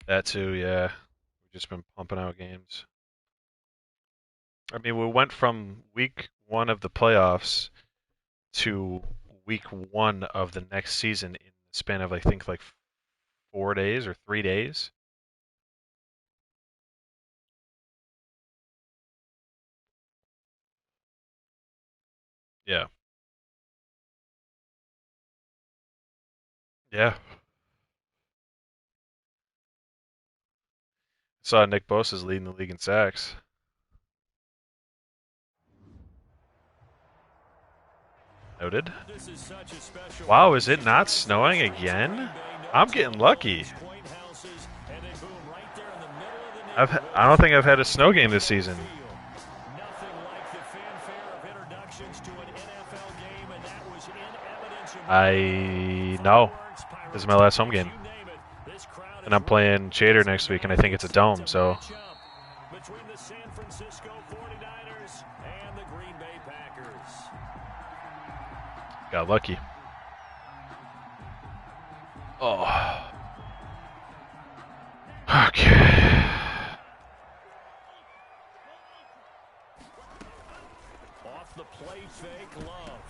That too, yeah. We've just been pumping out games. I mean, we went from week one of the playoffs to week one of the next season in the span of, I think, like 4 days or 3 days. Yeah. Yeah. Saw Nick Bosa's leading the league in sacks. Noted. Wow, is it not snowing again? I'm getting lucky. I don't think I've had a snow game this season. I know. This is my last home game. And I'm playing Chater next week, and I think it's a dome, so. Got lucky. Oh. Okay.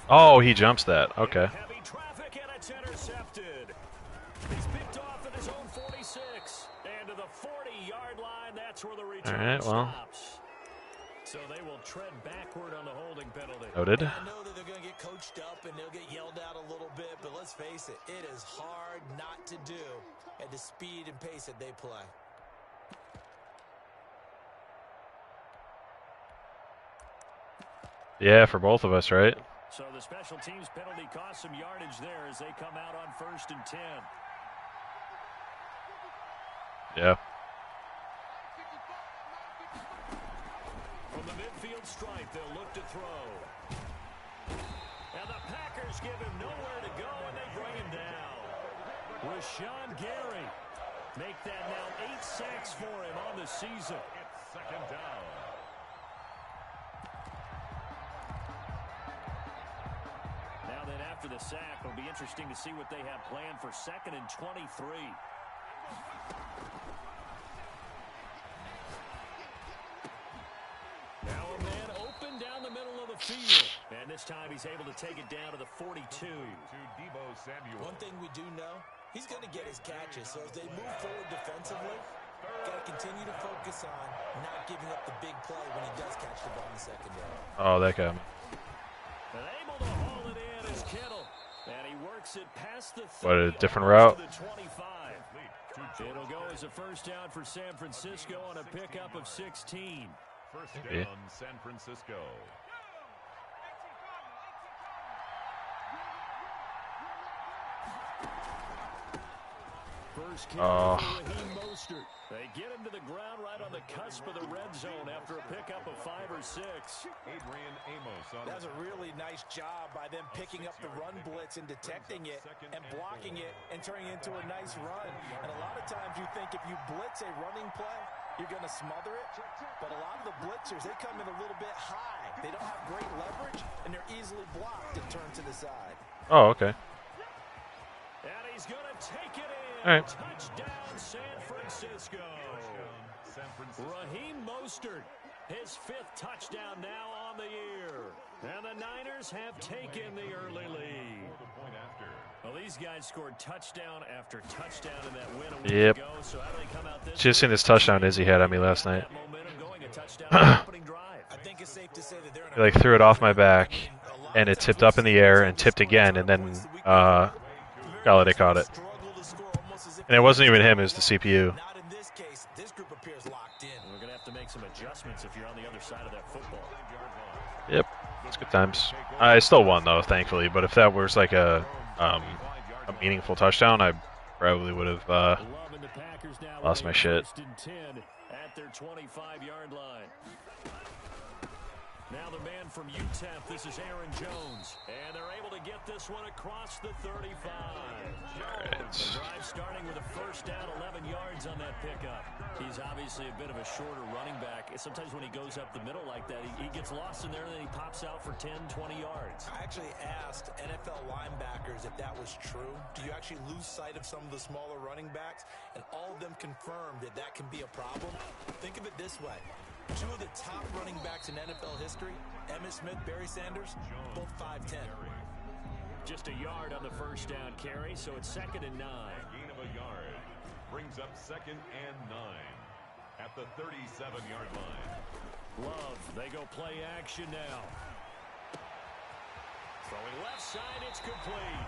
Oh, he jumps that. Okay. All right, well. So they will tread backward on the holding penalty. Noted. I know that they're going to get coached up and they'll get yelled at a little bit, but let's face it, it is hard not to do at the speed and pace that they play. Yeah, for both of us, right? So the special teams penalty cost some yardage there as they come out on 1st and 10. Yeah. From the midfield stripe, they'll look to throw. And the Packers give him nowhere to go, and they bring him down. Rashawn Gary make that now 8 sacks for him on the season. It's 2nd down. Now then, after the sack, it'll be interesting to see what they have planned for 2nd and 23. Now a man open down the middle of the field. And this time he's able to take it down to the 42. One thing we do know, he's going to get his catches. So as they move forward defensively, got to continue to focus on not giving up the big play when he does catch the ball in the secondary. Oh, that got me. And able to haul it in is Kittle. And he works it past the 30. What, a different route? To the 25. It'll go as a first down for San Francisco on a pickup of 16. First down, San Francisco. First kick for Raheem Mostert. They get him to the ground right on the cusp of the red zone after a pickup of 5 or 6. Adrian Amos. That's a really nice job by them picking up the run blitz and detecting it and blocking it and turning it into a nice run. And a lot of times you think if you blitz a running play, you're going to smother it. But a lot of the blitzers, they come in a little bit high. They don't have great leverage, and they're easily blocked and turned to the side. Oh, okay. And he's going to take it in. All right. Touchdown, San Francisco. Raheem Mostert, his 5th touchdown now on the year. And the Niners have taken the early lead. Well, these guys scored touchdown after touchdown in that win a week Yep. ago. So how do they come out this Just seen this touchdown Izzy had on me last night. I think it's safe to say that they're in He like threw it off my back, and it tipped up in the air and tipped again, and then Galladay caught it. And it wasn't even him; it was the CPU. Not in this case. This group appears locked in. We're going to have to make some adjustments if you're on the other side of that football. Yep, it's good times. I still won though, thankfully. But if that was like a meaningful touchdown, I probably would have lost my shit. At their 25-yard line. Now the man from UTEP, this is Aaron Jones. And they're able to get this one across the 35. The drive starting with a first down, 11 yards on that pickup. He's obviously a bit of a shorter running back. Sometimes when he goes up the middle like that, he gets lost in there and then he pops out for 10, 20 yards. I actually asked NFL linebackers if that was true. Do you actually lose sight of some of the smaller running backs? And all of them confirmed that that can be a problem. Think of it this way. Two of the top running backs in NFL history, Emmitt Smith, Barry Sanders, both 5'10". Just a yard on the first down carry, so it's 2nd and 9. Gain of a yard brings up 2nd and 9 at the 37-yard line. Love, they go play action now. Throwing left side, it's complete.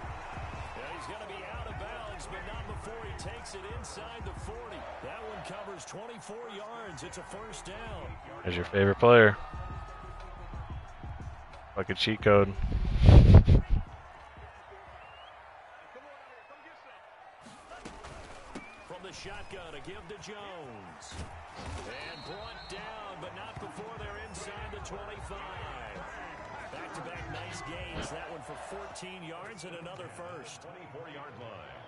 Yeah, he's going to be out of bounds, but not before he takes it inside the 40. That one covers 24 yards. It's a first down. There's your favorite player. Fucking cheat code. From the shotgun, a give to Jones. And brought down, but not before they're inside the 25. Back-to-back nice gains. That one for 14 yards and another first. 24-yard line.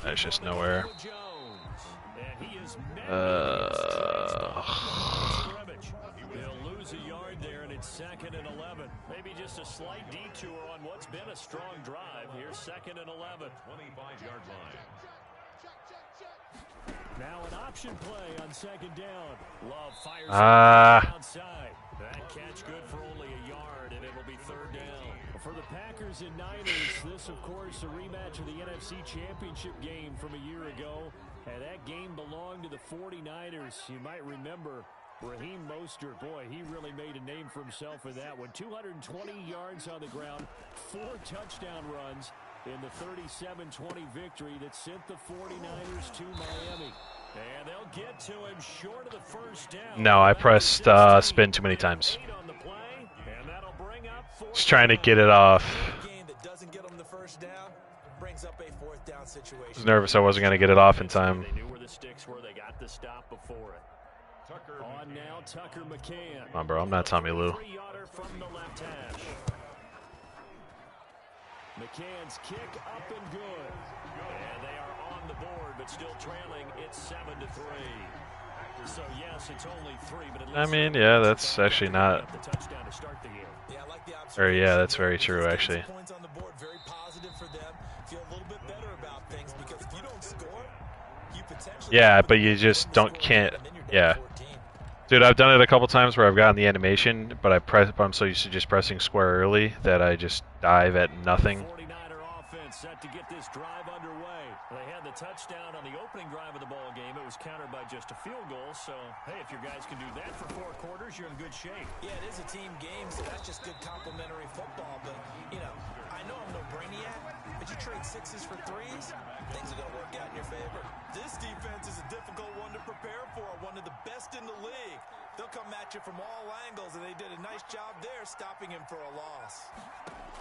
There's just nowhere. And he is They'll lose a yard there, and it's 2nd and 11. Maybe just a slight detour on what's been a strong drive. Here's 2nd and 11. 25-yard line. Now an option play on 2nd down. Love fires outside. That catch good for only a yard, and it'll be 3rd down. For the Packers and Niners, this, of course, a rematch of the NFC Championship game from a year ago. And that game belonged to the 49ers. You might remember Raheem Mostert. Boy, he really made a name for himself in that one. 220 yards on the ground, 4 touchdown runs in the 37-20 victory that sent the 49ers to Miami. And they'll get to him short of the first down. No, I pressed spin too many times. Just trying to get it off. I was nervous I wasn't going to get it off in time. They knew where the sticks were. They got the stop before it. On now, Tucker McCann. Come on, bro. I'm not Tommy Lou. 3-yarder from the left hash. McCann's kick up and good. And they are on the board, but still trailing. It's 7-3. So, yes, it's only 3, but at least I mean, yeah, that's actually not. the touchdown to start the game. Yeah, I like the Or, yeah, that's very true, actually. Points on the board, very positive for them. Feel a little bit better about things because if you don't score, you potentially Yeah, but you just can't. Yeah. Dude, I've done it a couple times where I've gotten the animation, but I'm so used to just pressing square early that I just dive at nothing. 49er offense set to get this drive underway. They had the touchdown on the opening drive of the ball game. It was countered by just a field goal. So, hey, if your guys can do that for 4 quarters, you're in good shape. Yeah, it is a team game, so that's just good complementary football. But, you know, I know I'm no brainiac, but you trade 6s for 3s, things are going to work out in your favor. This defense is a difficult one to prepare for, one of the best in the league. They'll come at you from all angles, and they did a nice job there stopping him for a loss.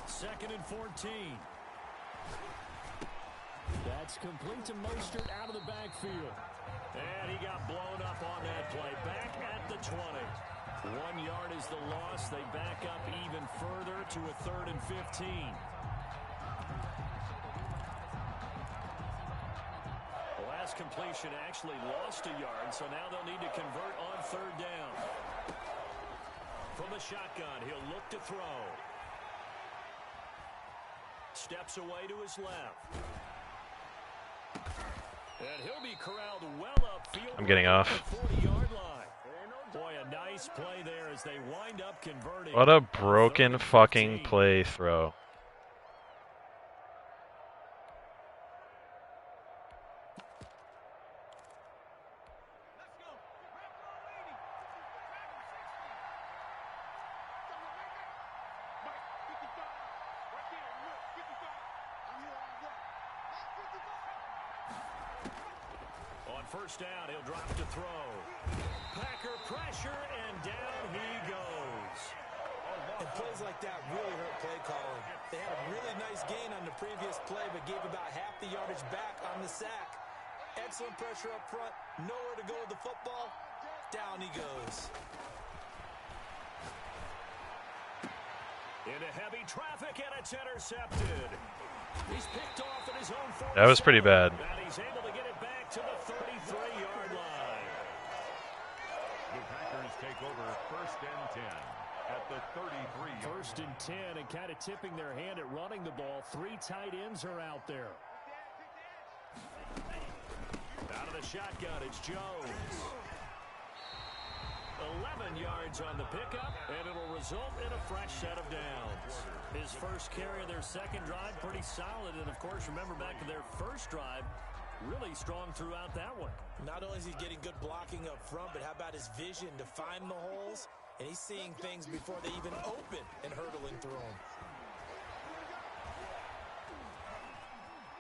2nd and 14. That's complete to Mostert out of the backfield. And he got blown up on that play. Back at the 20. 1 yard is the loss. They back up even further to a 3rd and 15. The last completion actually lost a yard, so now they'll need to convert on 3rd down. From the shotgun, he'll look to throw. Steps away to his left. And he'll be corralled well upfield. I'm getting off. 40-yard line. Boy, a nice play there as they wind up converting. What a broken fucking play throw. First down, he'll drop to throw. Packer pressure, and down he goes. And plays like that really hurt play calling. They had a really nice gain on the previous play, but gave about half the yardage back on the sack. Excellent pressure up front, nowhere to go with the football. Down he goes. Into heavy traffic, and it's intercepted. He's picked off at his own 47. That was pretty bad. And he's able to get it back to the 33-yard line. The Packers take over 1st and 10 at the 33. 1st and 10, and kind of tipping their hand at running the ball. 3 tight ends are out there. Out of the shotgun, it's Jones. 11 yards on the pickup, and it'll result in a fresh set of downs. His first carry of their second drive, pretty solid. And, of course, remember back to their first drive, really strong throughout that one. Not only is he getting good blocking up front, but how about his vision to find the holes? And he's seeing things before they even open and hurdling through them.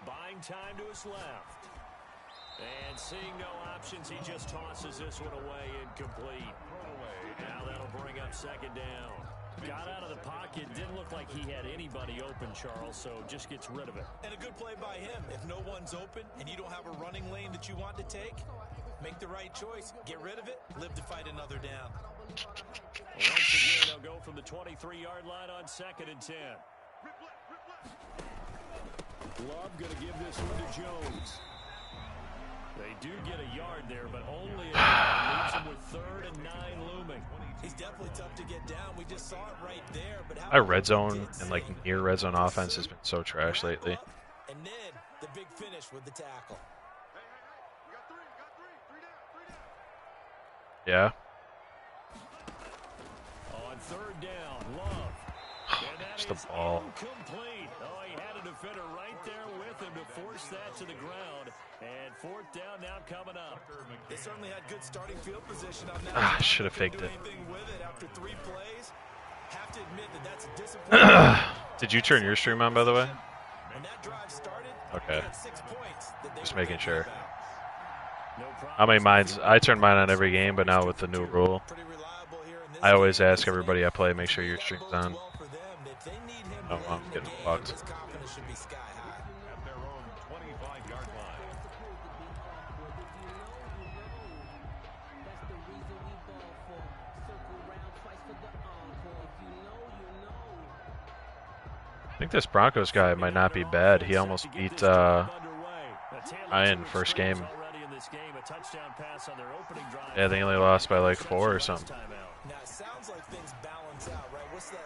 Buying time to his left. And seeing no options, he just tosses this one away, incomplete. Now that'll bring up 2nd down. Got out of the pocket, didn't look like he had anybody open, Charles, so just gets rid of it. And a good play by him. If no one's open and you don't have a running lane that you want to take, make the right choice. Get rid of it, live to fight another down. Once again, they'll go from the 23-yard line on 2nd and 10. Love going to give this one to Jones. They do get a yard there, but only a yard leaves him with 3rd and 9 looming. He's definitely tough to get down. We just saw it right there. But how Our red zone and like near red zone offense has been so trash lately. And then the big finish with the tackle. Yeah. On 3rd down, Love. And that Just the is ball. incomplete. Oh, he had a defender right there with him to force that to the ground. And 4th down now coming up. They certainly had good starting field position on that. I should have faked it. With it after 3 plays. Have to admit that that's a disappointment. Did you turn your stream on, by the way? When that drive started, Okay. they had 6 points that they Just were making thinking sure. about. No problem. I mean, I turn mine on every game, but now with the new rule, Pretty reliable here in this I always game. ask everybody I play, make sure your stream's on. Well for them. If they need him Oh, late I'm in the getting game, fucked. his confidence should be sky high. At their own 25-yard line. I think this Broncos guy might not be bad. He almost beat Ian first game. Yeah, they only lost by like 4 or something. Now, it sounds like things balance out, right? What's that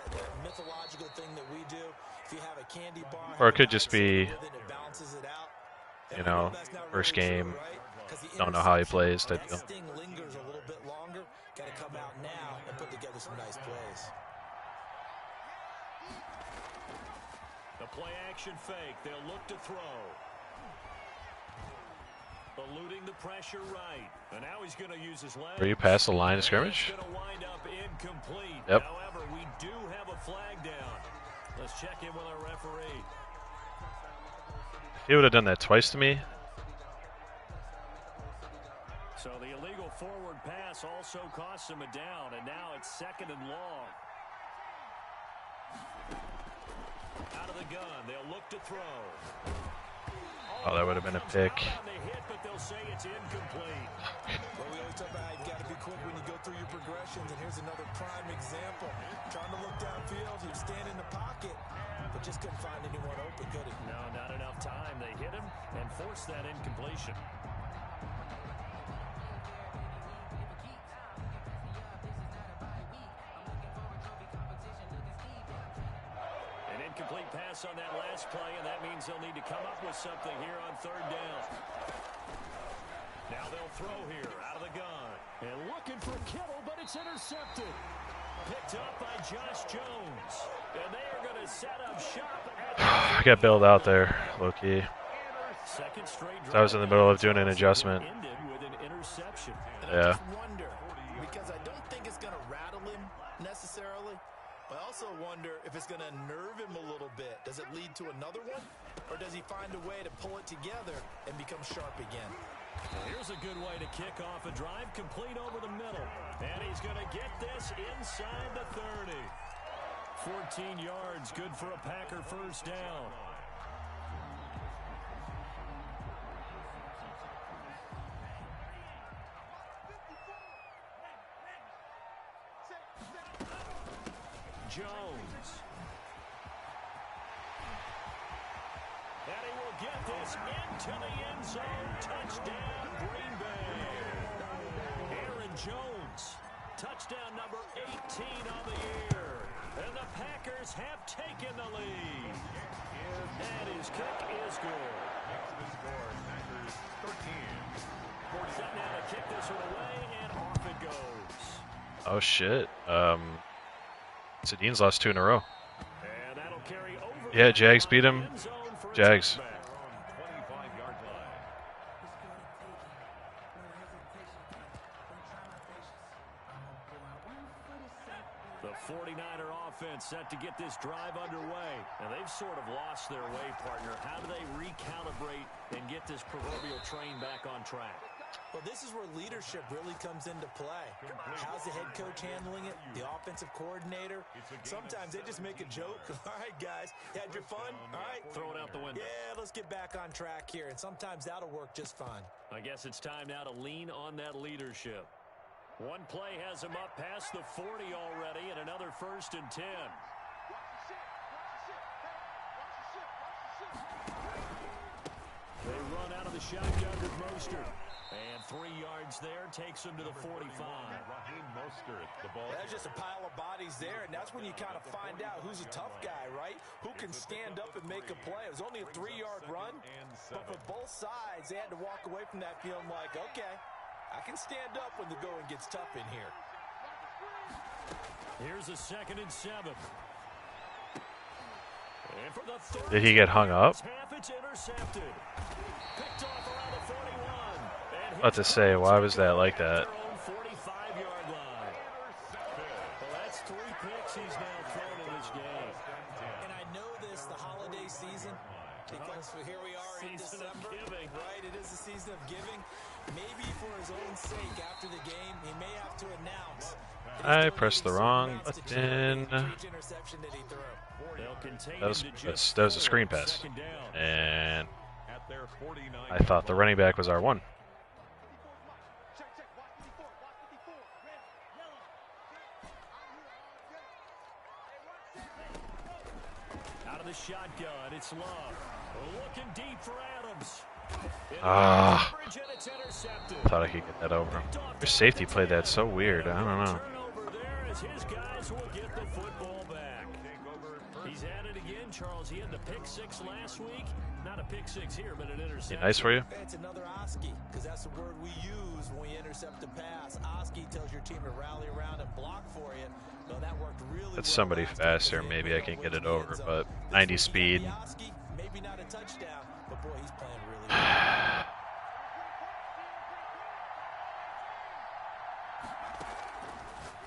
mythological thing that we do? If you have a candy bar, Or it could just be, it balances it out. you know, That's not first really game, true, right? 'Cause the don't know how he interception, plays type that deal. sting lingers a little bit longer. Got to come out now and put together some nice plays. The play action fake. They'll look to throw. Eluding the pressure right. And now he's going to use his legs. Were you past the line of scrimmage? Going to wind up incomplete. Yep. However, we do have a flag down. Let's check in with our referee. He would have done that twice to me. So the illegal forward pass also costs him a down, and now it's 2nd and long. Out of the gun, they'll look to throw. Oh, that would have been a pick. They hit, but they'll say it's incomplete. Well, we always talk about how you've got to be quick when you go through your progressions, and here's another prime example. Trying to look downfield, he'd stand in the pocket, but just couldn't find anyone open, could he? No, not enough time. They hit him and forced that incompletion. An incomplete pass on that last play, and that means they'll need to come up with something here on 3rd down. Now they'll throw here out of the gun. And looking for Kittle, but it's intercepted. Picked up by Josh Jones. And they are going to set up shop at I got bailed out there, low-key. second straight I was in the middle of doing an adjustment. ended with an interception. And Yeah. I just wonder, because I don't think it's going to rattle him necessarily, but I also wonder if it's going to nerve him a little bit. Does it lead to another one, or does he find a way to pull it together and become sharp again? Here's a good way to kick off a drive, complete over the middle. And he's going to get this inside the 30. 14 yards, good for a Packer first down. Jones. And he will get this into the end zone. Touchdown, Green Bay. Aaron Jones, touchdown number 18 on the year. And the Packers have taken the lead. And his kick is good. Makes the score Packers 13. Set now to kick this one away, and off it goes. Oh shit. Sadine's lost 2 in a row. And that'll carry over. Yeah, Jags beat him. Jags. 25-yard line. The 49er offense set to get this drive underway. And they've sort of lost their way, partner. How do they recalibrate and get this proverbial train back on track? Well, this is where leadership really comes into play. How's the head coach handling it? The offensive coordinator? Sometimes they just make a joke. All right, guys, you had your fun? All right. Throw it out the window. Yeah, let's get back on track here. And sometimes that'll work just fine. I guess it's time now to lean on that leadership. One play has him up past the 40 already, and another 1st and 10. They run out of the shotgun with Mostert. And 3 yards there takes him to the 45. Raheem Mostert, the ball. There's just a pile of bodies there, and that's when you kind of find out who's a tough guy, right? Who can stand up and make a play. It was only a 3-yard run, but for both sides, they had to walk away from that feeling like, okay, I can stand up when the going gets tough in here. Here's a 2nd and 7. And for the third Did he get hung up? half, it's intercepted. Picked off around the 41. About to say, why was that like that? 45-yard line. Well, that's 3 picks he's now thrown in this game. And I know this, the holiday season, because here we are in Season of December, giving. right? It is the season of giving. Maybe for his own sake, after the game, he may have to announce. I pressed the wrong button. Interception that he threw. That was a screen pass. And At their 49. I thought the running back was R1. Out of the shotgun, it's Love. Looking deep for Adams. Ah. And it's intercepted. Thought I could get that over. Your safety played that so weird. I don't know. Turnover there as his guys will get the football back. He's at it again, Charles. He had the pick 6 last week. Not a pick 6 here, but an interception. He nice for you? It's another Oski, because that's the word we use when we intercept a pass. Oski tells your team to rally around and block for you. Well, that worked really That's well somebody last faster. time. Maybe I can get it over, So but this 90 week, speed. maybe Oski, maybe not a touchdown, but boy, he's playing really well.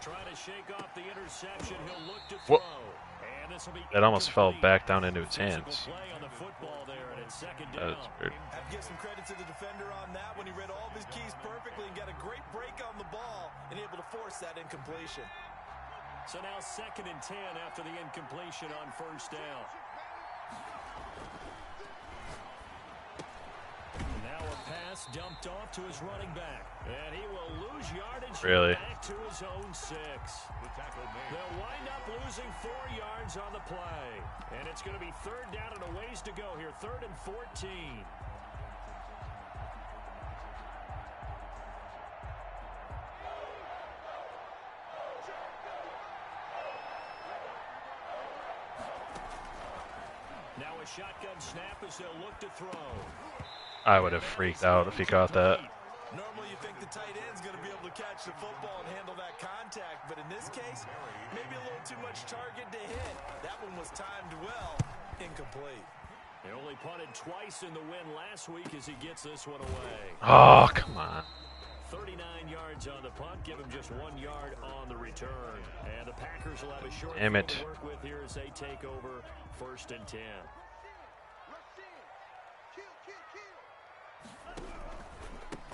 Trying to shake off the interception. He'll look to Whoa. throw. And this will be That almost fell incomplete. back down into its Physical hands. play on the football there, and it's 2nd That down. was weird. I'd give some credit to the defender on that when he read all of his keys perfectly and got a great break on the ball and able to force that incompletion. So now 2nd and 10 after the incompletion on 1st down. Now a pass dumped off to his running back. And he will lose yardage Really? back to his own 6. The tackle made. They'll wind up losing 4 yards on the play. And it's going to be 3rd down and a ways to go here. 3rd and 14. Now a shotgun snap as they'll look to throw. I would have freaked out if he caught that. Normally you think the tight end's going to be able to catch the football and handle that contact, but in this case, maybe a little too much target to hit. That one was timed well, incomplete. He only punted twice in the win last week as he gets this one away. Oh, come on. 39 yards on the punt, give him just 1 yard on the return. And the Packers will have a short Damn field it. to work with here as they take over 1st and 10.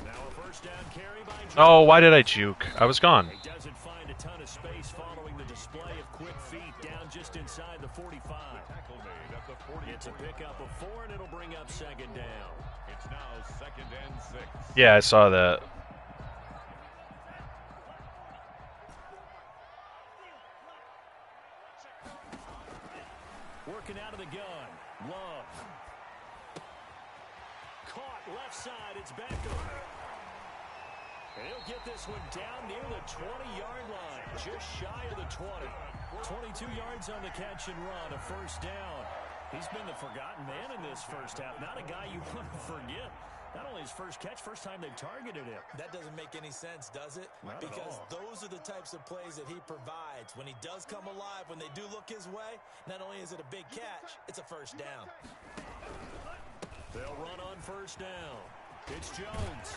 Now a 1st down carry by Jones. Oh, why did I juke? I was gone. He doesn't find a ton of space following the display of quick feet down just inside the 45. Tackle made at the 40. It's a pickup of 4, and it'll bring up 2nd down. It's now 2nd and 6. Yeah, I saw that. Love. Caught left side. It's back over. He'll get this one down near the 20-yard line. Just shy of the 20. 22 yards on the catch and run. A first down. He's been the forgotten man in this first half. Not a guy you want to forget. Not only his first catch, first time they've targeted him. That doesn't make any sense, does it? Not because at all. Those are the types of plays that he provides. When he does come alive, when they do look his way, not only is it a big catch, it's a first down. They'll run on first down. It's Jones.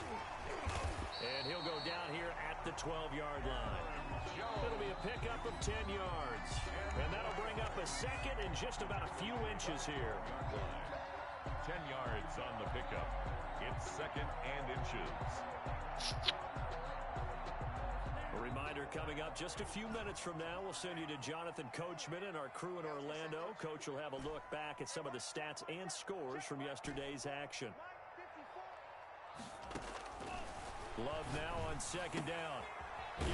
And he'll go down here at the 12-yard line. It'll be a pickup of 10 yards. And that'll bring up a second and just about a few inches here. 10 yards on the pickup. It's second and inches. A reminder coming up just a few minutes from now. We'll send you to Jonathan Coachman and our crew in Orlando. Coach will have a look back at some of the stats and scores from yesterday's action. Love now on second down.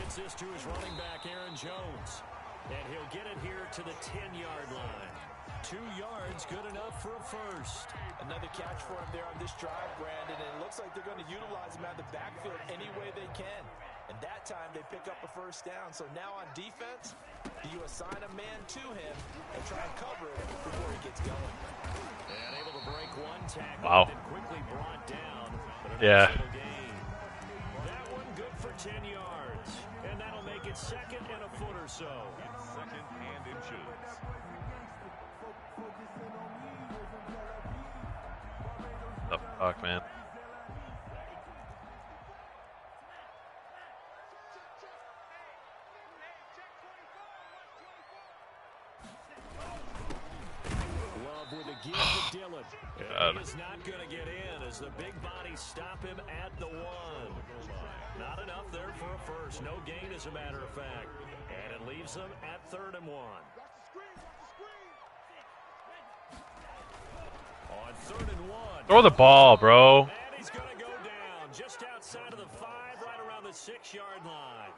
Gets this to his running back, Aaron Jones. And he'll get it here to the 10-yard line. 2 yards, good enough for a first. Another catch for him there on this drive, Brandon, and it looks like they're going to utilize him out of the backfield any way they can. And that time they pick up a first down. So now on defense, do you assign a man to him and try and cover it before he gets going? And able to break one tackle, Wow. then quickly brought down. But a Yeah. nice little gain. That one good for 10 yards. And that'll make it second and a foot or so. It's second and inches. The fuck, man. Love with a give to Dillon. God. He is not going to get in as the big bodies stop him at the 1. Not enough there for a first. No gain, as a matter of fact. And it leaves them at 3rd and 1. On 3rd and 1. Throw the ball, bro. And he's going to go down just outside of the 5, right around the 6-yard line.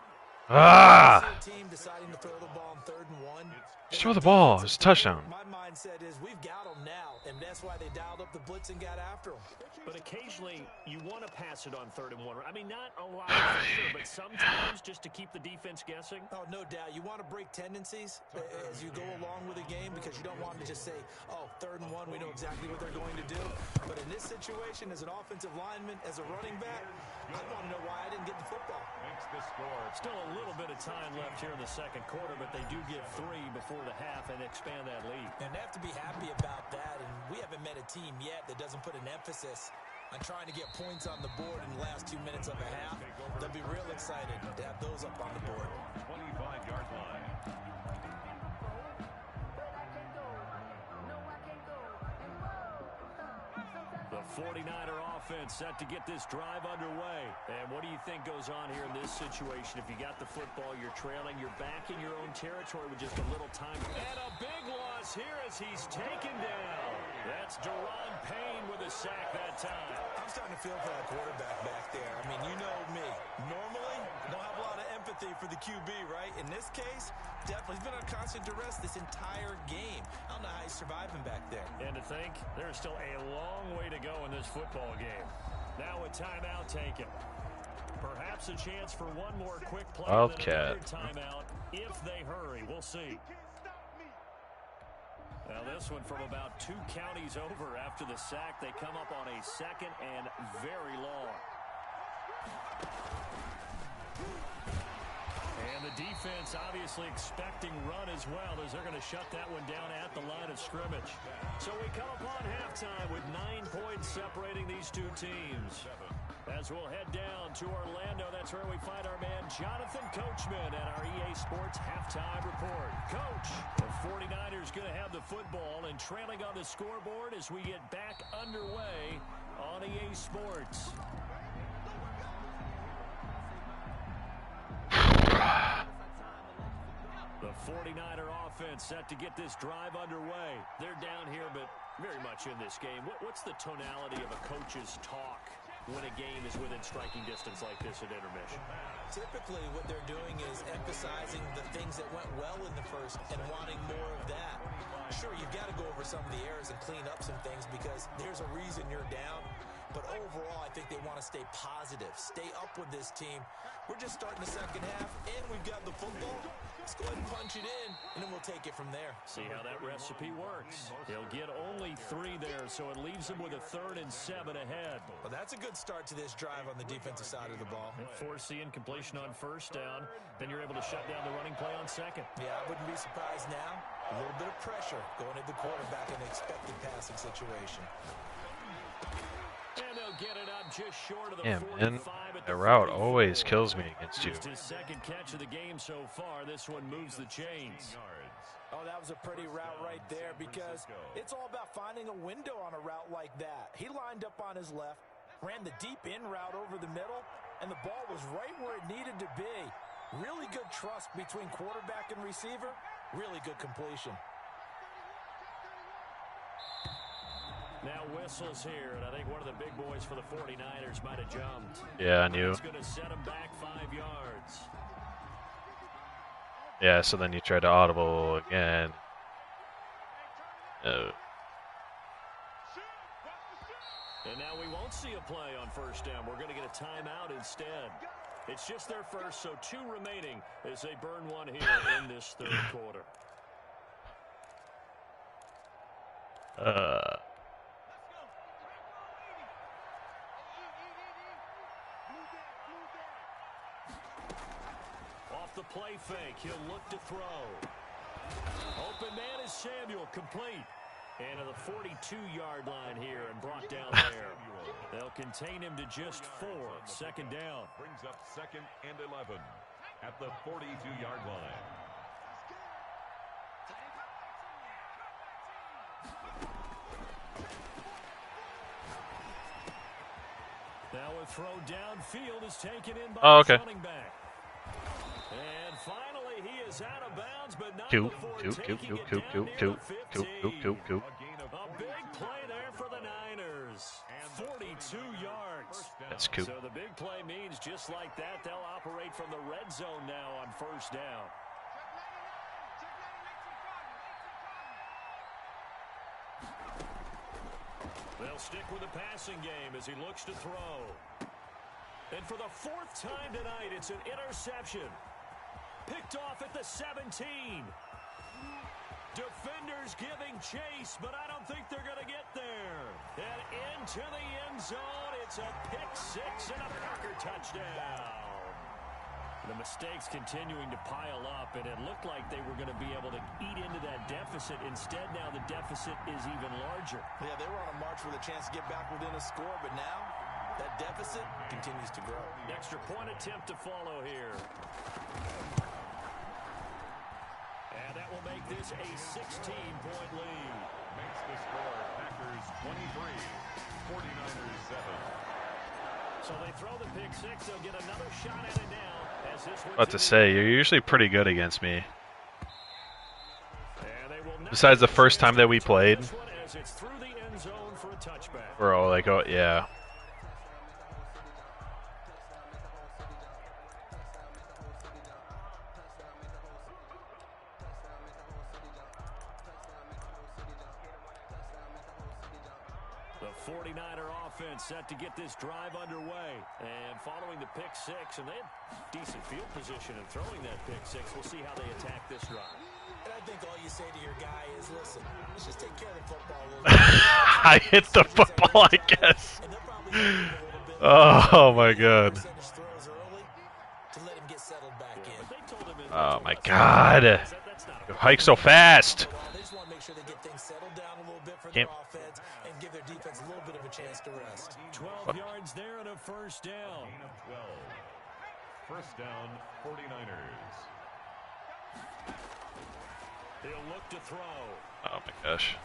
Ah! Team deciding to throw the ball on 3rd and 1. Just throw the ball. It's a touchdown. My mindset is we've got them now, and that's why they dialed up the blitz and got after them. But occasionally, you want to pass it on 3rd and 1. I mean, not a lot for sure, but sometimes just to keep the defense guessing. Oh, no doubt. You want to break tendencies as you go along with a game because you don't want to just say, oh, 3rd and 1, we know exactly what they're going to do. But in this situation, as an offensive lineman, as a running back, I want to know why I didn't get the football. Makes the score. Still a little bit of time left here in the second quarter, but they do get 3 before the half and expand that lead. And they have to be happy about that, and we haven't met a team yet that doesn't put an emphasis on trying to get points on the board in the last 2 minutes of a half. They'll be real excited to have those up on the board. 25-yard line. The 49er offense set to get this drive underway. And what do you think goes on here in this situation? If you got the football, you're trailing, you're back in your own territory with just a little time. And a big loss here as he's taken down. That's Deron Payne with a sack that time. I'm starting to feel for that quarterback back there. I mean, you know me. Normally, don't have a lot of empathy for the QB, right? In this case, definitely. He's been on constant duress this entire game. I don't know how he's surviving back there. And to think, there's still a long way to go in this football game. Now a timeout taken. Perhaps a chance for one more quick play. Wildcat. Timeout if they hurry. We'll see. Now this one from about 2 counties over after the sack. They come up on a 2nd and very long. And the defense obviously expecting run as well as they're going to shut that one down at the line of scrimmage. So we come upon halftime with 9 points separating these two teams. As we'll head down to Orlando, that's where we find our man Jonathan Coachman at our EA Sports Halftime Report. Coach, the 49ers going to have the football and trailing on the scoreboard as we get back underway on EA Sports. The 49er offense set to get this drive underway. They're down here, but very much in this game. What's the tonality of a coach's talk when a game is within striking distance like this at intermission? Typically, what they're doing is emphasizing the things that went well in the first and wanting more of that. Sure, you've got to go over some of the errors and clean up some things because there's a reason you're down. But overall, I think they want to stay positive, stay up with this team. We're just starting the second half, and we've got the football. Let's go ahead and punch it in, and then we'll take it from there. See how that recipe works. They'll get only 3 there, so it leaves them with a 3rd and 7 ahead. Well, that's a good start to this drive on the defensive side of the ball. And force the incompletion on 1st down. Then you're able to shut down the running play on 2nd. Yeah, I wouldn't be surprised now. A little bit of pressure going at the quarterback in an expected passing situation. And they'll get it up just short of the Yeah, 45 man. at The the route 44. always kills me against you. Just his 2nd catch of the game so far. This one moves the chains. Oh, that was a pretty route right there because it's all about finding a window on a route like that. He lined up on his left, ran the deep in route over the middle, and the ball was right where it needed to be. Really good trust between quarterback and receiver. Really good completion. Now whistles here, and I think one of the big boys for the 49ers might have jumped. Yeah, I knew. It's going to set him back 5 yards. Yeah, so then you try to audible again. Oh. And now we won't see a play on 1st down. We're going to get a timeout instead. It's just their first, so 2 remaining as they burn one here in this 3rd quarter. Off the play fake, he'll look to throw. Open man is Samuel, complete. And to the 42-yard line here and brought down there. They'll contain him to just 4. 2nd down. Brings up 2nd and 11 at the 42-yard line. Now a throw downfield is taken in by Oh, the okay. running back. And finally he is out of bounds, but not Two, before two, taking two, it two, down two, near two, the two, 15. two, two. A big play there for the Niners. 42 yards. That's cool. So the big play means just like that, they'll operate from the red zone now on 1st down. They'll stick with the passing game as he looks to throw. And for the 4th time tonight, it's an interception. Picked off at the 17. Defenders giving chase, but I don't think they're going to get there. And into the end zone, it's a pick 6 and a Packer touchdown. The mistakes continuing to pile up, and it looked like they were going to be able to eat into that deficit. Instead, now the deficit is even larger. Yeah, they were on a march with a chance to get back within a score, but now that deficit continues to grow. Extra point attempt to follow here. And that will make this a 16-point lead. Makes the score Packers 23, 49ers 7. So they throw the pick 6. They'll get another shot at it now. As this one's About to in the say, you're air. usually pretty good against me. And they will not Besides the get a first chance time that we to played. this one as it's through the end zone for a touchback. We're all like, oh, yeah. The 49er offense set to get this drive underway. And following the pick 6, and they had decent field position in throwing that pick 6. We'll see how they attack this drive. And I think all you say to your guy is, listen, let's just take care of the football a little bit. I hit the football, I guess. And they'll probably help him a little bit. Oh, my God. Percentage throws early to let him get settled back in. But they told him in Oh, my that's God. not You hike so fast. They just want to make sure they get things settled down a little bit for Can't- their offense and give their defense a little bit of a chance to rest. 12 yards there and a 1st down. Gain of 12. 1st down, 49ers. He'll look to throw. Oh, my gosh.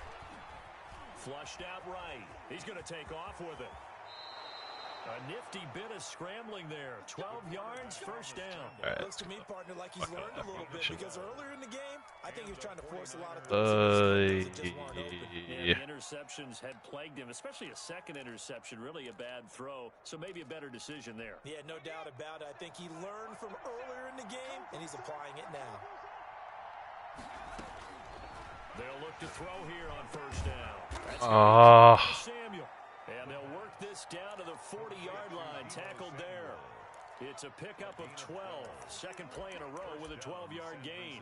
Flushed out right. He's going to take off with it. A nifty bit of scrambling there. 12 yards, first down. Right. Looks to me, partner, like he's learned a little bit because earlier in the game, I think he was trying to force a lot of things that just weren't open. Yeah, the interceptions had plagued him, especially a second interception, really a bad throw, so maybe a better decision there. Yeah, no doubt about it. I think he learned from earlier in the game, and he's applying it now. They'll look to throw here on first down. That's Samuel. And they'll work this down to the 40-yard line, tackled there. It's a pickup of 12. Second play in a row with a 12-yard gain.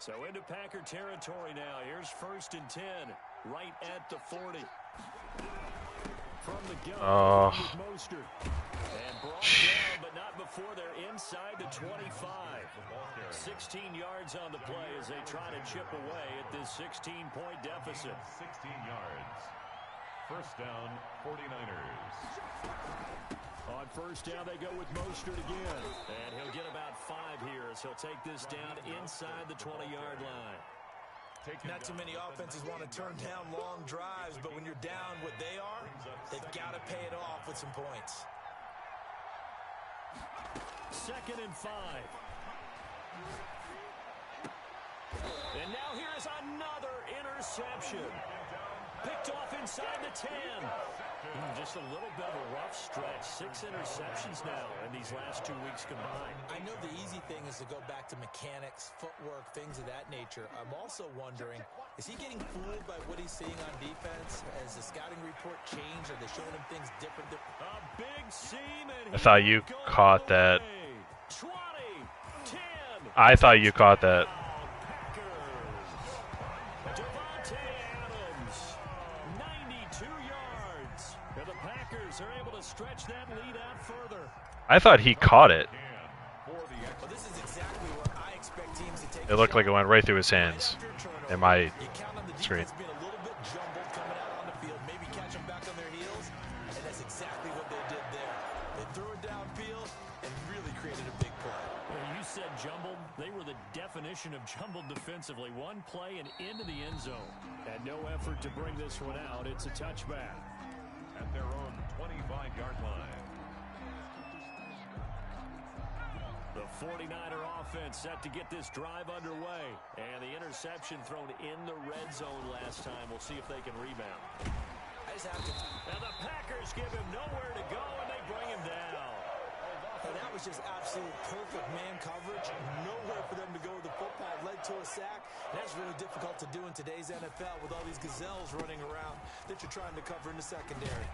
So into Packer territory now. Here's 1st and 10, right at the 40. From the gun, with Mostert. And brought down, but not before they're inside the 25. 16 yards on the play as they try to chip away at this 16-point deficit. 16 yards. First down, 49ers. On first down, they go with Mostert again. And he'll get about 5 here as he'll take this down inside the 20-yard line. Not too many offenses want to turn down long drives, but when you're down what they are, they've got to pay it off with some points. 2nd and 5. And now here's another interception. Picked off inside the 10. Just a little bit of a rough stretch. 6 interceptions now in these last 2 weeks combined. I know the easy thing is to go back to mechanics, footwork, things of that nature. I'm also wondering, is he getting fooled by what he's seeing on defense? Has the scouting report changed? Are they showing him things different? A big seam, and I thought you caught that. 20, 10. I thought you caught that. Are able to stretch that lead out further. I thought he caught it. Well, this is exactly what I expect teams to take. It looked like it went right through his hands in my screen. Being a little bit jumbled coming out on the field, maybe catch them back on their heels, and that's exactly what they did there. They threw it downfield and really created a big play. Well, you said jumbled. They were the definition of jumbled defensively. One play and into the end zone. And no effort to bring this one out. It's a touchback. At their own 25-yard line. The 49er offense set to get this drive underway. And the interception thrown in the red zone last time. We'll see if they can rebound. Now the Packers give him nowhere to go, and they bring him down. And that was just absolute perfect man coverage. Nowhere for them to go with the football. Led to a sack. And that's really difficult to do in today's NFL with all these gazelles running around that you're trying to cover in the secondary.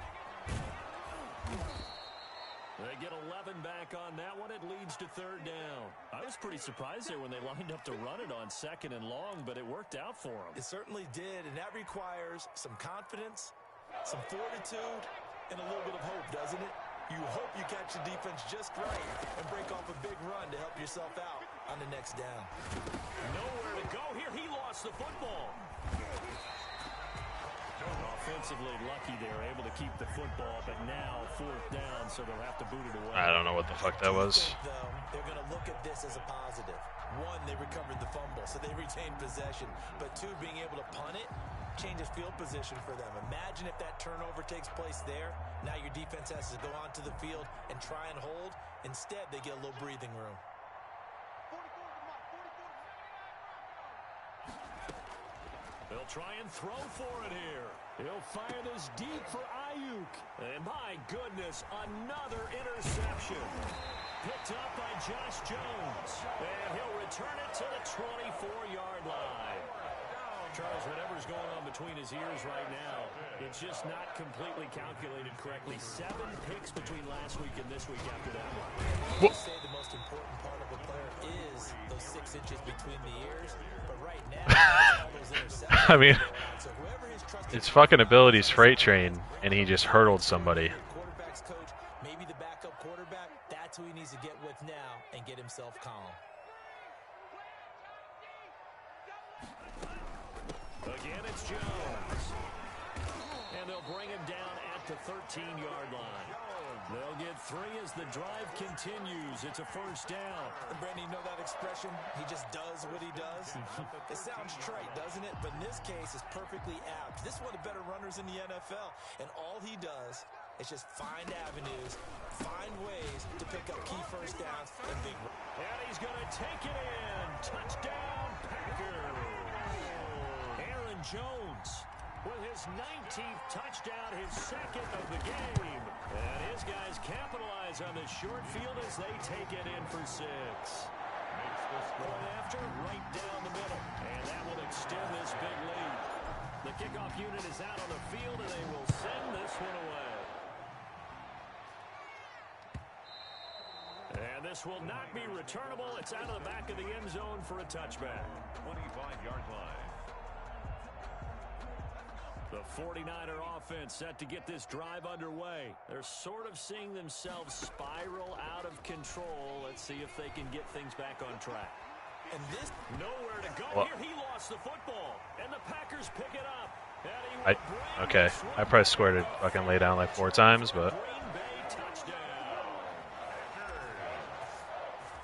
They get 11 back on that one. It leads to 3rd down. I was pretty surprised there when they lined up to run it on 2nd and long, but it worked out for them. It certainly did, and that requires some confidence, some fortitude, and a little bit of hope, doesn't it? You hope you catch the defense just right and break off a big run to help yourself out on the next down. Nowhere to go here. He lost the football. Offensively lucky they were able to keep the football, but now 4th down, so they'll have to boot it away. I don't know what the fuck that was. Though, they're going to look at this as a positive. 1, they recovered the fumble, so they retained possession. But 2, being able to punt it changes field position for them. Imagine if that turnover takes place there. Now your defense has to go onto the field and try and hold. Instead, they get a little breathing room. They'll try and throw for it here. He'll fire this deep for Ayuk. And my goodness, another interception. Picked up by Josh Jones. And he'll return it to the 24-yard line. Charles, whatever's going on between his ears right now, it's just not completely calculated correctly. 7 picks between last week and this week after that one. They say the most important part of a player is those 6 inches between the ears, but right now, all those interceptions. I mean, So whoever his trusted it's fucking abilities freight train, and he just hurdled somebody. quarterback's coach, maybe the backup quarterback, that's who he needs to get with now and get himself calm. Again, it's Jones. And they'll bring him down at the 13-yard line. They'll get 3 as the drive continues. It's a 1st down. And Brandon, you know that expression? He just does what he does. It sounds trite, doesn't it? But in this case, it's perfectly apt. This is one of the better runners returners in the NFL. And all he does is just find avenues, find ways to pick up key first downs and big. And he's going to take it in. Touchdown, Packers. Aaron Jones with his 19th touchdown, his second of the game. And his guys capitalize on the short field as they take it in for 6. Point after, right down the middle. And that will extend this big lead. The kickoff unit is out on the field, and they will send this one away. And this will not be returnable. It's out of the back of the end zone for a touchback. 25-yard line. The 49er offense set to get this drive underway. They're sort of seeing themselves spiral out of control. Let's see if they can get things back on track. And this nowhere to go. Well, here. He lost the football, and the Packers pick it up. Okay, I probably scored it fucking lay down like 4 times, but Green Bay touchdown.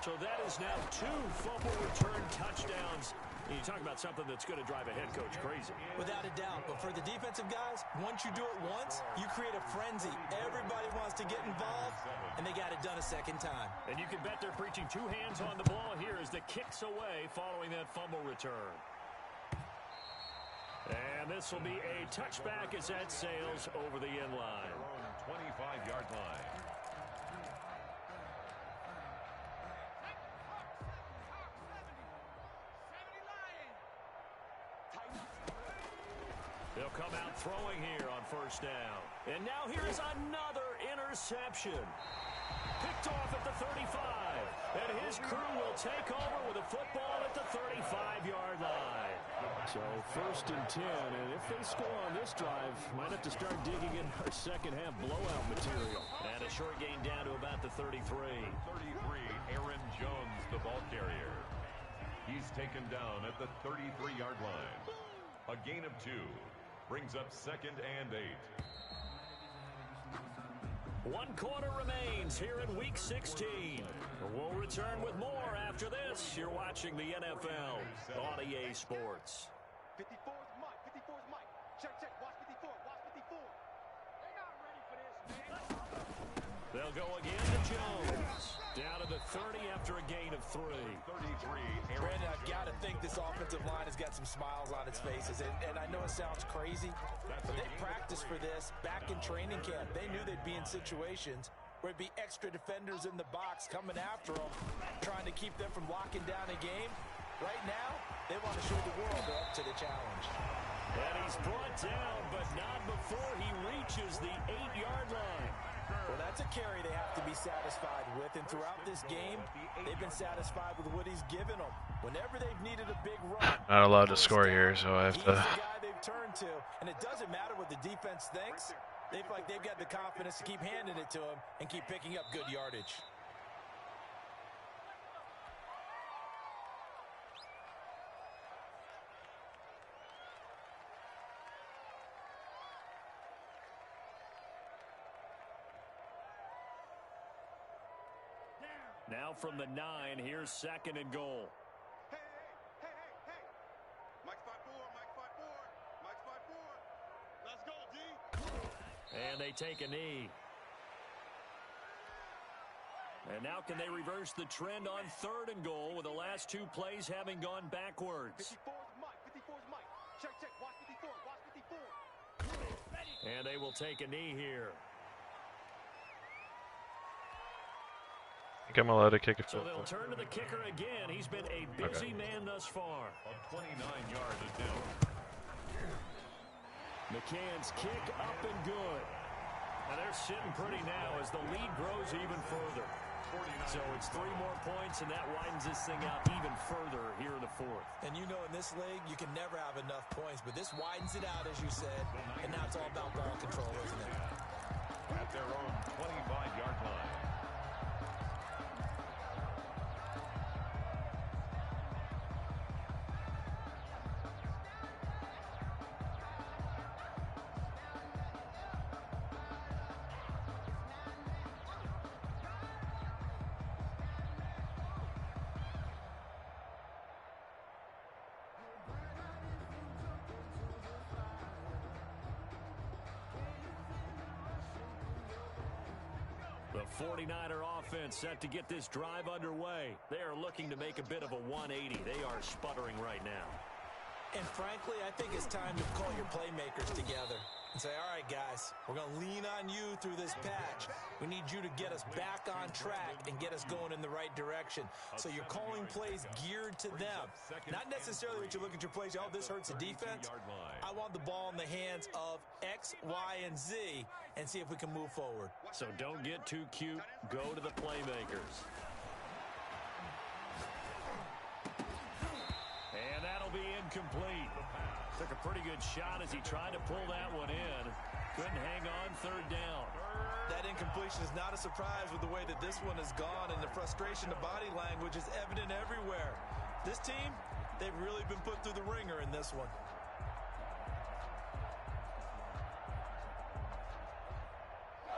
So that is now 2 fumble return touchdowns. You talk about something that's going to drive a head coach crazy. without a doubt. But for the defensive guys, once you do it once, you create a frenzy. Everybody wants to get involved, and they got it done a second time. And you can bet they're preaching 2 hands on the ball here as the kick's away following that fumble return. And this will be a touchback as that sails over the end line. 25-yard line. They'll come out throwing here on first down. And now here's another interception. Picked off at the 35. And his crew will take over with a football at the 35-yard line. So 1st and 10. And if they score on this drive, might have to start digging in our second half blowout material. And a short gain down to about the 33. 33, Aaron Jones, the ball carrier. He's taken down at the 33-yard line. A gain of 2. Brings up 2nd and 8. 1 quarter remains here in Week 16. We'll return with more after this. You're watching the NFL on EA Sports. 54 is Mike. 54 is Mike. Check. Watch 54. Watch 54. They're not ready for this, man. They'll go again to Jones. Down to the 30 after a gain of 3. 33, Brandon, I've got to think this offensive line has got some smiles on its faces. And I know it sounds crazy, but they practiced for this back in training camp. They knew they'd be in situations where it'd be extra defenders in the box coming after them, trying to keep them from locking down a game. Right now, they want to show the world they're up to the challenge. And he's brought down, but not before he reaches the 8-yard line. Well, that's a carry they have to be satisfied with. And throughout this game, they've been satisfied with what he's given them. Whenever they've needed a big run, not allowed to score here, so I have he's to. the guy they've turned to. And it doesn't matter what the defense thinks. They feel like they've got the confidence to keep handing it to him and keep picking up good yardage. Now from the 9, here's 2nd and goal. Hey. Mike spot 4. Mike spot 4. Let's go, D. And they take a knee. And now can they reverse the trend on 3rd and goal with the last 2 plays having gone backwards? 54 is Mike. 54 is Mike. Check. Watch 54. Watch 54. And they will take a knee here. I think I'm allowed to kick a So field they'll goal. turn to the kicker again. He's been a busy man thus far. A 29-yard attempt. McCann's kick up and good. Now they're sitting pretty now as the lead grows even further. So it's 3 more points, and that widens this thing out even further here in the 4th. And you know in this league, you can never have enough points, but this widens it out, as you said, and now it's all about ball control, isn't it? At their own 25-yard line. The 49er offense set to get this drive underway. They are looking to make a bit of a 180. They are sputtering right now. And frankly, I think it's time to call your playmakers together and say, all right, guys, we're going to lean on you through this patch. We need you to get us back on track and get us going in the right direction. So you're calling plays geared to them. Not necessarily what you look at your plays, oh, this hurts the defense. I want the ball in the hands of X, Y, and Z and see if we can move forward. So don't get too cute. Go to the playmakers. And that'll be incomplete. Took a pretty good shot as he tried to pull that one in. Couldn't hang on third down. That incompletion is not a surprise with the way that this one has gone, and the frustration of body language is evident everywhere. This team, they've really been put through the ringer in this one.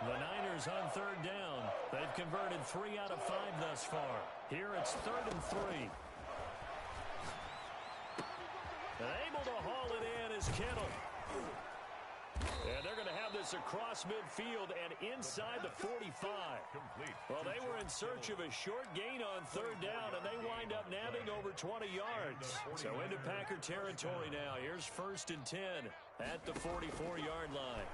The Niners on third down. They've converted 3 out of 5 thus far. Here it's 3rd and 3. And able to haul it in is Kittle. And they're going to have this across midfield and inside the 45. Well, they were in search of a short gain on third down, and they wind up nabbing over 20 yards. So into Packer territory now. Here's 1st and 10 at the 44-yard line.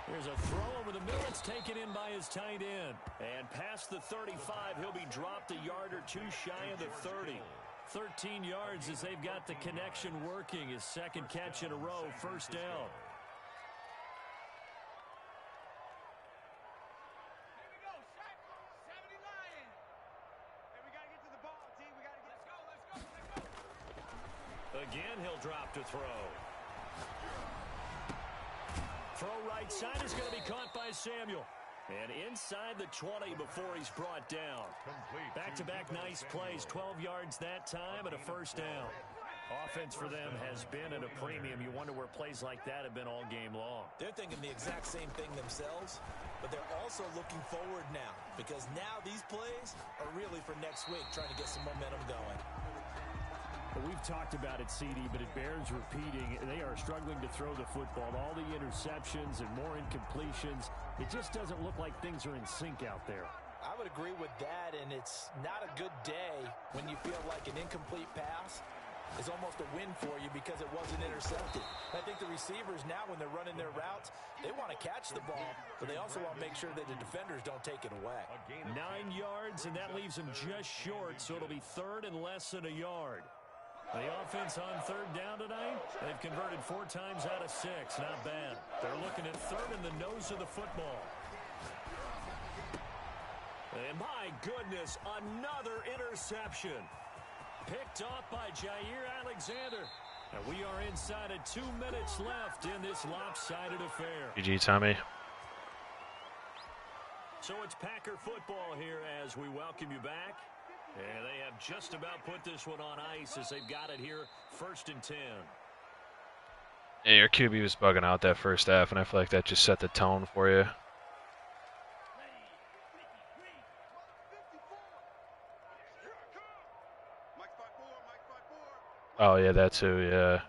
Here's a throw over the middle. It's taken in by his tight end. And past the 35, he'll be dropped a yard or two shy of the 30. 13 yards as they've got the connection working. His second catch in a row, 1st down. Here we go, set. 70 Lions. Hey, we got to get to the ball, team. We got to get. Let's go. Again, he'll drop to throw. Throw right side is going to be caught by Samuel. And inside the 20 before he's brought down. Back-to-back nice plays, 12 yards that time and a 1st down. Offense for them has been at a premium. You wonder where plays like that have been all game long. They're thinking the exact same thing themselves, but they're also looking forward now, because now these plays are really for next week, trying to get some momentum going. We've talked about it, CD, but it bears repeating. They are struggling to throw the football. All the interceptions and more incompletions. It just doesn't look like things are in sync out there. I would agree with that, and it's not a good day when you feel like an incomplete pass is almost a win for you because it wasn't intercepted. I think the receivers now, when they're running their routes, they want to catch the ball, but they also want to make sure that the defenders don't take it away. 9 yards, and that leaves them just short, so it'll be 3rd and less than a yard. The offense on third down tonight, they've converted 4 times out of 6. Not bad. They're looking at 3rd in the nose of the football. And my goodness, another interception. Picked off by Jair Alexander. And we are inside of 2 minutes left in this lopsided affair. GG, Tommy. So it's Packer football here as we welcome you back. And they have just about put this one on ice as they've got it here, 1st and 10. Yeah, your QB was bugging out that first half, and I feel like that just set the tone for you. Oh, yeah, that too, yeah.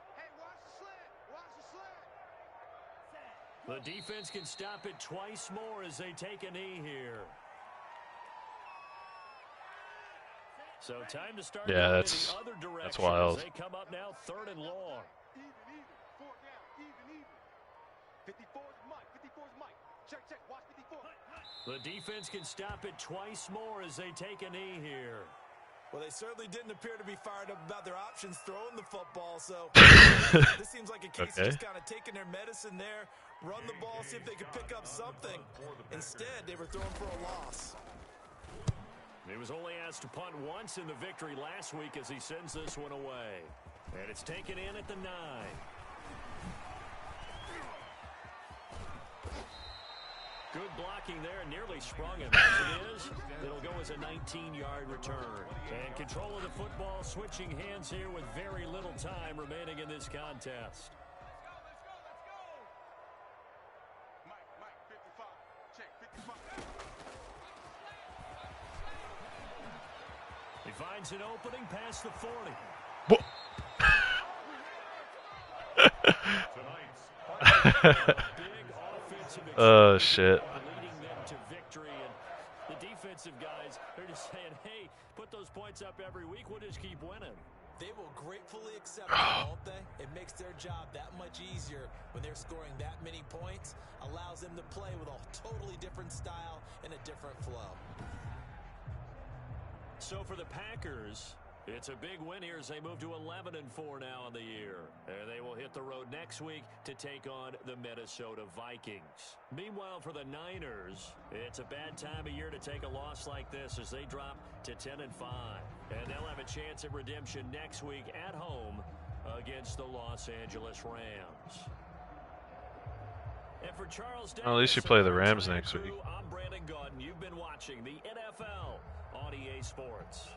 The defense can stop it twice more as they take a knee here. So time to start yeah, going in the other direction. That's wild. As they come up now 3rd and long. Even. 4 down. Even. 54's Mike. 54's Mike. Check. Watch 54. The defense can stop it twice more as they take a knee here. Well, they certainly didn't appear to be fired up about their options throwing the football, so this seems like a case of just kind of taking their medicine there, run the ball, see if they could pick up something. Instead, they were throwing for a loss. He was only asked to punt once in the victory last week as he sends this one away. And it's taken in at the 9. Good blocking there, nearly sprung him. As it is, it'll go as a 19-yard return. And control of the football, switching hands here with very little time remaining in this contest. Mike, 55. Check, 55. He finds an opening past the 40. Oh, shit. Leading Don't they? It makes their job that much easier when they're scoring that many points. Allows them to play with a totally different style and a different flow. So for the Packers, it's a big win here as they move to 11-4 now on the year. And they will hit the road next week to take on the Minnesota Vikings. Meanwhile, for the Niners, it's a bad time of year to take a loss like this as they drop to 10-5. And they'll have a chance at redemption next week at home against the Los Angeles Rams. And for Charles Davis, Well, at least you play the Rams next week. I'm Brandon Gaudin. You've been watching the NFL on EA Sports.